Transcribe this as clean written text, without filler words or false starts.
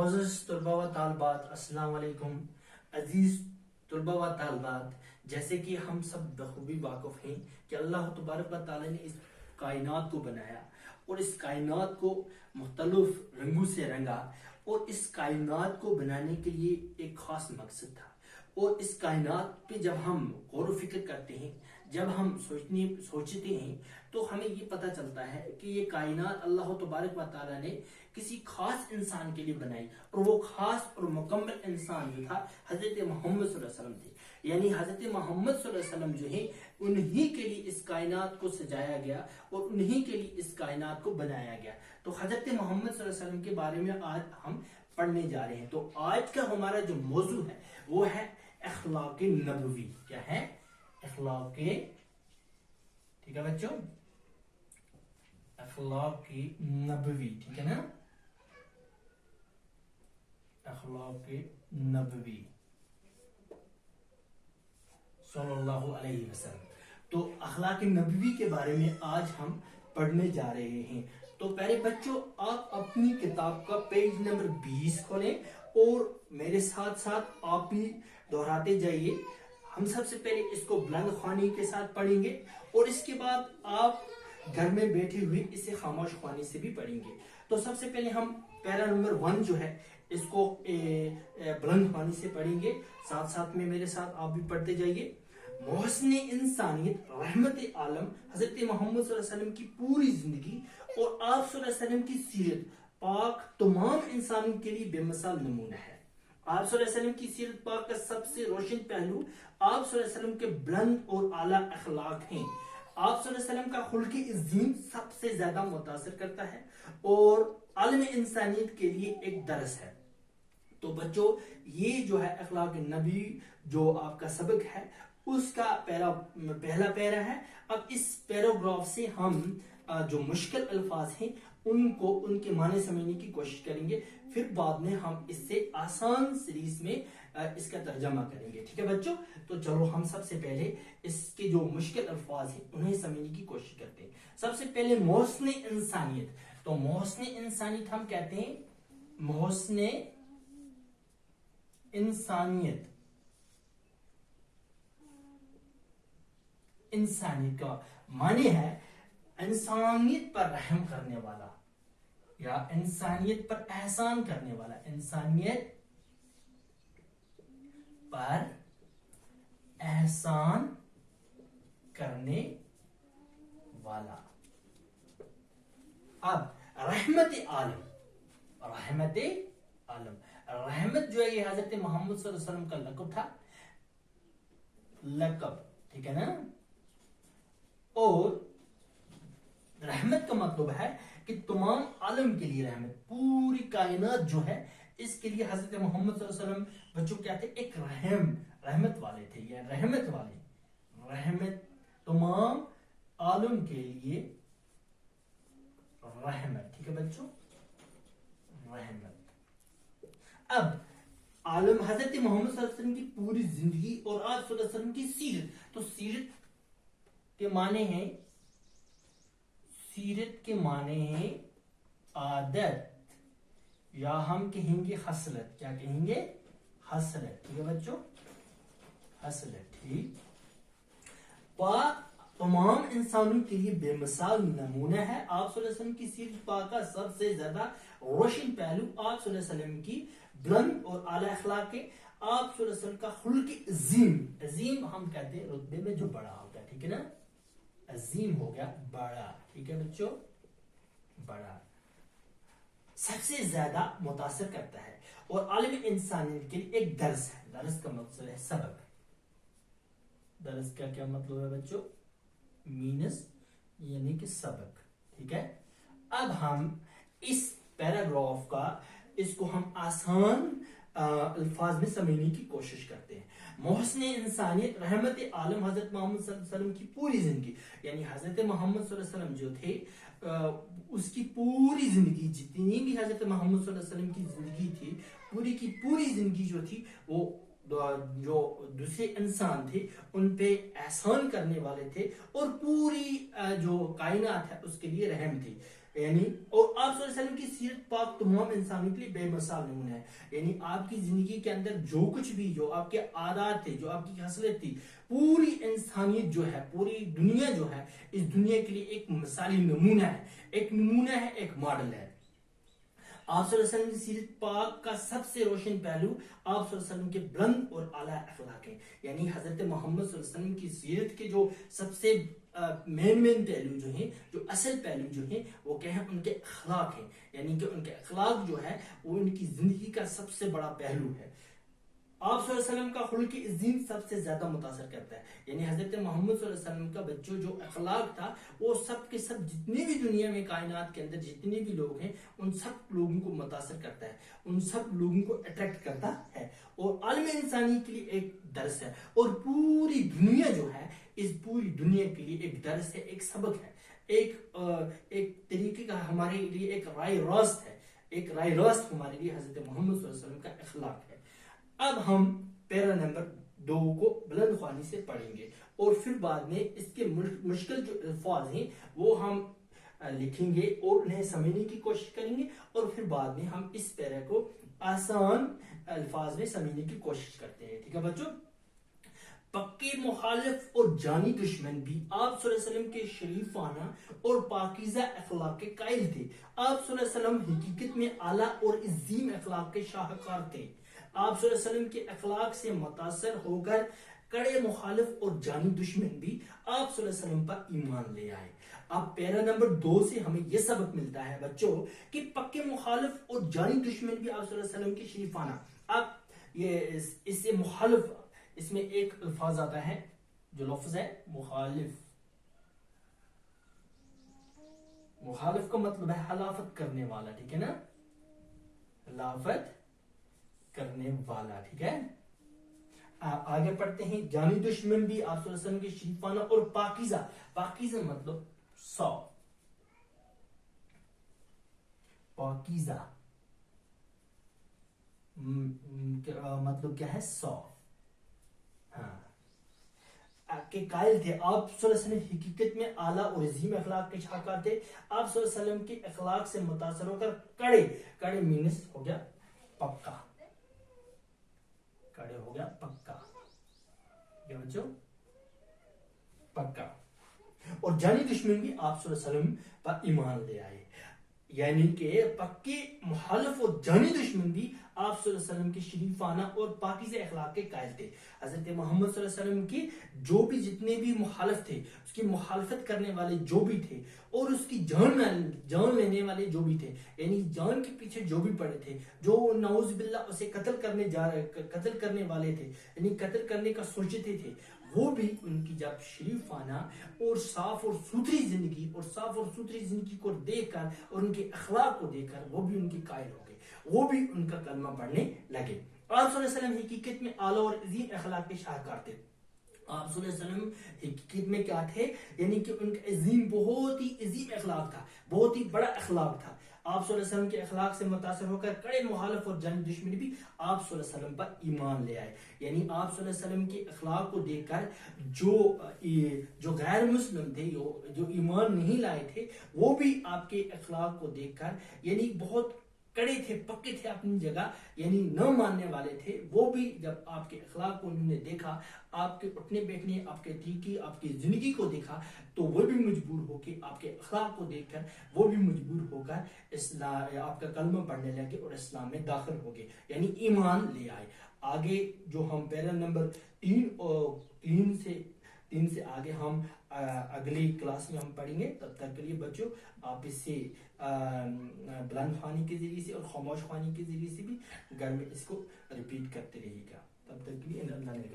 معزز طلباء و طالبات، السلام علیکم۔ عزیز طلباء و طالبات، جیسے کہ ہم سب بخوبی واقف ہیں کہ اللہ تبارک و تعالی نے اس کائنات کو بنایا اور اس کائنات کو مختلف رنگوں سے رنگا، اور اس کائنات کو بنانے کے لیے ایک خاص مقصد تھا۔ اور اس کائنات پہ جب ہم غور و فکر کرتے ہیں، جب ہم سوچتے ہیں، تو ہمیں یہ پتہ چلتا ہے کہ یہ کائنات اللہ تبارک و تعالی نے کسی خاص انسان کے لیے بنائی، اور وہ خاص اور مکمل انسان جو تھا حضرت محمد صلی اللہ علیہ وسلم تھے۔ یعنی حضرت محمد صلی اللہ علیہ وسلم جو ہیں، انہی کے لیے اس کائنات کو سجایا گیا اور انہی کے لیے اس کائنات کو بنایا گیا۔ تو حضرت محمد صلی اللہ علیہ وسلم کے بارے میں آج ہم پڑھنے جا رہے ہیں۔ تو آج کا ہمارا جو موضوع ہے وہ ہے اخلاق نبوی۔ کیا ہے؟ اخلاق، ٹھیک ہے بچوں، اخلاق نبوی، ٹھیک ہے نا، اخلاق نبوی صلی اللہ علیہ وسلم۔ تو اخلاق نبوی کے بارے میں آج ہم پڑھنے جا رہے ہیں۔ تو پہلے بچوں، آپ اپنی کتاب کا پیج نمبر 20 کھولیں اور میرے ساتھ ساتھ آپ بھی دہراتے جائیے۔ ہم سب سے پہلے اس کو بلند خوانی کے ساتھ پڑھیں گے، اور اس کے بعد آپ گھر میں بیٹھے ہوئے اسے خاموش خوانی سے بھی پڑھیں گے۔ تو سب سے پہلے ہم پیرا نمبر 1 جو ہے اس کو بلند خوانی سے پڑھیں گے، ساتھ ساتھ میں میرے ساتھ آپ بھی پڑھتے جائیے۔ محسن انسانیت رحمت عالم حضرت محمد صلی اللہ علیہ وسلم کی پوری زندگی اور آپ صلی اللہ علیہ وسلم کی سیرت پاک تمام انسانوں کے لیے بے مثال نمونہ ہے۔ آپ صلی اللہ علیہ وسلم کی سیرت پاک کا سب سے روشن پہلو آپ صلی اللہ علیہ وسلم کے بلند اور اعلیٰ اخلاق ہیں۔ آپ صلی اللہ علیہ وسلم کا خلق عظیم سب سے زیادہ متاثر کرتا ہے اور عالم انسانیت کے لیے ایک درس ہے۔ تو بچوں، یہ جو ہے اخلاق نبی جو آپ کا سبق ہے اس کا پہلا پیرا ہے۔ اب اس پیراگراف سے ہم جو مشکل الفاظ ہیں ان کے معنی سمجھنے کی کوشش کریں گے، پھر بعد میں ہم اس سے آسان سیریز میں اس کا ترجمہ کریں گے، ٹھیک ہے بچوں؟ تو چلو ہم سب سے پہلے اس کے جو مشکل الفاظ ہیں انہیں سمجھنے کی کوشش کرتے ہیں۔ سب سے پہلے محسن انسانیت۔ تو محسن انسانیت ہم کہتے ہیں، محسن انسانیت، انسانیت کا معنی ہے انسانیت پر رحم کرنے والا یا انسانیت پر احسان کرنے والا، انسانیت پر احسان کرنے والا۔ اب رحمت عالم، رحمت عالم، رحمت جو ہے یہ حضرت محمد صلی اللہ علیہ وسلم کا لقب تھا، لقب، ٹھیک ہے نا؟ اور رحمت کا مطلب ہے کہ تمام عالم کے لیے رحمت، پوری کائنات جو ہے اس کے لیے حضرت محمد صلی اللہ علیہ وسلم بچوں کیا تھے؟ ایک رحمت والے تھے، یا رحمت والے، رحمت، تمام عالم کے لیے رحمت، ٹھیک ہے بچوں، رحمت۔ اب عالم حضرت محمد صلی اللہ علیہ وسلم کی پوری زندگی اور آپ صلی اللہ علیہ وسلم کی سیرت۔ تو سیرت کے معنی ہیں، سیرت کے معنی ہیں عادت، یا ہم کہیں گے خصلت۔ کیا کہیں گے؟ خصلت، ٹھیک ہے بچوں، خصلت، ٹھیک۔ پاک تمام انسانوں کے لیے بے مثال نمونہ ہے۔ آپ صلی اللہ علیہ وسلم کی سیرت پاک کا سب سے زیادہ روشن پہلو آپ صلی اللہ علیہ وسلم کی بلند اور اعلیٰ اخلاق کے، آپ صلی اللہ علیہ وسلم کا خلق عظیم، عظیم ہم کہتے ہیں رتبے میں جو بڑا ہوتا ہے، ٹھیک ہے نا، عظیم ہو گیا بڑا، ٹھیک ہے بچوں، بڑا، سب سے زیادہ متاثر کرتا ہے اور عالم انسانیت کے لیے ایک درس ہے۔ درس کا مقصد ہے سبق۔ درس کا کیا مطلب ہے بچوں؟ مینس، یعنی کہ سبق، ٹھیک ہے۔ اب ہم اس پیراگراف کا اس کو ہم آسان الفاظ میں سمجھنے کی کوشش کرتے ہیں۔ محسن انسانیت رحمت عالم حضرت محمد صلی اللہ علیہ وسلم کی پوری زندگی، یعنی حضرت محمد صلی اللہ علیہ وسلم جو تھے اس کی پوری زندگی، جتنی بھی حضرت محمد صلی اللہ علیہ وسلم کی زندگی تھی، پوری کی پوری زندگی جو تھی وہ جو دوسرے انسان تھے ان پہ احسان کرنے والے تھے، اور پوری جو کائنات ہے اس کے لیے رحم تھی۔ یعنی اور آپ صلی اللہ علیہ وسلم کی سیرت پاک تمام انسانوں کے لیے بے مثال نمونہ ہے. یعنی آپ کی زندگی کے اندر جو کچھ بھی، جو آپ کے عادات تھے، جو آپ کی خصلت تھی، پوری انسانیت جو ہے، پوری دنیا جو ہے، اس دنیا کے لیے ایک مثالی نمونہ ہے، ایک نمونہ ہے، ایک ماڈل ہے. آپ صلی اللہ علیہ وسلم کی سیرت پاک کا سب سے روشن پہلو آپ صلی اللہ علیہ وسلم کے بلند اور اعلیٰ اخلاق ہیں. یعنی حضرت محمد صلی اللہ علیہ وسلم کی سیرت کے جو سب سے مین پہلو جو ہیں، جو اصل پہلو جو ہیں، وہ کیا ہیں؟ ان کے اخلاق ہیں. یعنی کہ ان کے اخلاق جو ہے وہ ان کی زندگی کا سب سے بڑا پہلو ہے. آپ صلی اللہ علیہ وسلم کا خلق عظیم سب سے زیادہ متاثر کرتا ہے. یعنی حضرت محمد صلی اللہ علیہ وسلم کا بچوں جو اخلاق تھا، وہ سب کے سب جتنے بھی دنیا میں کائنات کے اندر جتنے بھی لوگ ہیں، ان سب لوگوں کو متاثر کرتا ہے، ان سب لوگوں کو اٹریکٹ کرتا ہے، اور عالم انسانی کے لیے ایک درس ہے، اور پوری دنیا جو ہے، اس پوری دنیا کے لیے ایک درس ہے، ایک سبق ہے، ایک طریقے کا ہمارے لیے ایک رائے راست ہے. ایک رائے راست ہمارے لیے حضرت محمد صلی اللہ علیہ وسلم کا اخلاق ہے. اب ہم پیرا نمبر 2 کو بلند خوانی سے پڑھیں گے، اور پھر بعد میں اس کے مشکل جو الفاظ ہیں وہ ہم لکھیں گے اور انہیں سمجھنے کی کوشش کریں گے، اور پھر بعد میں ہم اس پیرا کو آسان الفاظ میں سمجھنے کی کوشش کرتے ہیں. ٹھیک ہے بچوں؟ پکے مخالف اور جانی دشمن بھی آپ صلی اللہ علیہ وسلم کے شریفانہ اور پاکیزہ اخلاق کے قائل تھے. آپ صلی اللہ علیہ وسلم حقیقت میں اعلیٰ اور عظیم اخلاق کے شاہکار تھے. آپ صلی اللہ علیہ وسلم کے اخلاق سے متاثر ہو کر کڑے مخالف اور جانی دشمن بھی آپ صلی اللہ علیہ وسلم پر ایمان لے آئے. اب پیرا نمبر 2 سے ہمیں یہ سبق ملتا ہے بچوں کہ پکے مخالف اور جانی دشمن بھی آپ صلی اللہ علیہ وسلم کے شریفانہ. اب یہ اس سے مخالف، اس میں ایک الفاظ آتا ہے جو لفظ ہے مخالف. مخالف کا مطلب ہے حلافت کرنے والا. ٹھیک ہے نا؟ حلافت کرنے والا. ٹھیک ہے؟ آگے پڑھتے ہیں. جانی دشمن بھی آپ صلی اللہ علیہ وسلم کے شریفانہ اور پاکیزہ. پاکیزہ مطلب صاف. پاکیزہ مطلب کیا ہے؟ صاف. ہاں کے قائل تھے. آپ صلی اللہ علیہ وسلم حقیقت میں اعلیٰ اور عظیم اخلاق کے شاہکار تھے. آپ صلی اللہ علیہ وسلم کے اخلاق سے متاثر ہو کر کڑے مینس ہو گیا پکا. کڑے ہو گیا پکا. کیا بچوں؟ پکا. اور جانی دشمن بھی آپ صلی اللہ علیہ وسلم پر ایمان لے آئے. یعنی کہ پکے مخالف اور جانی دشمن بھی آپ صلی اللہ علیہ وسلم کے شریفانہ اور پاکیزہ اخلاق کے قائل تھے. حضرت محمد صلی اللہ علیہ وسلم کی جو بھی جتنے بھی مخالف تھے، اس کی مخالفت کرنے والے جو بھی تھے، اور اس کی جان لینے والے جو بھی تھے، یعنی جان کے پیچھے جو بھی پڑے تھے، جو نعوذ باللہ اسے قتل کرنے والے تھے، یعنی قتل کرنے کا سوچتے تھے، وہ بھی ان کی جب شریفانہ اور صاف اور ستھری زندگی کو دیکھ کر اور ان کے اخلاق کو دیکھ کر وہ بھی ان کے قائل ہو گئے، وہ بھی ان کا کلمہ پڑھنے لگے. آپ صلی اللہ علیہ وسلم حقیقت میں اعلیٰ اور عظیم اخلاق کے شاہکار تھے. آپ صلی اللہ علیہ وسلم حقیقت میں کیا تھے؟ یعنی کہ ان کا بہت ہی عظیم اخلاق تھا، بہت ہی بڑا اخلاق تھا. آپ صلی اللہ علیہ وسلم کے اخلاق سے متاثر ہو کر کڑے مخالف اور جانی دشمن بھی آپ صلی اللہ علیہ وسلم پر ایمان لے آئے. یعنی آپ صلی اللہ علیہ وسلم کے اخلاق کو دیکھ کر جو غیر مسلم تھے، جو ایمان نہیں لائے تھے، وہ بھی آپ کے اخلاق کو دیکھ کر، یعنی بہت کڑے تھے، پکے تھے اپنی جگہ، یعنی نہ ماننے والے تھے، وہ بھی جب آپ کے اخلاق کو انہوں نے دیکھا، آپ کے اٹھنے بیٹھنے، آپ کے طریقے، آپ کی زندگی کو دیکھا، تو وہ بھی مجبور ہو کے آپ کے اخلاق کو دیکھ کر وہ بھی مجبور ہو کر اسلام آپ کا کلمہ پڑھنے لگے اور اسلام میں داخل ہو گئے، یعنی ایمان لے آئے. آگے جو ہم پیرا نمبر 3 سے آگے ہم اگلی کلاس میں ہم پڑھیں گے. تب تک کے لیے بچوں آپ اس سے بلند خوانی کے ذریعے سے اور خاموش خوانی کے ذریعے سے بھی گھر میں اس کو ریپیٹ کرتے رہیے گا. تب تک کے لیے اللہ نے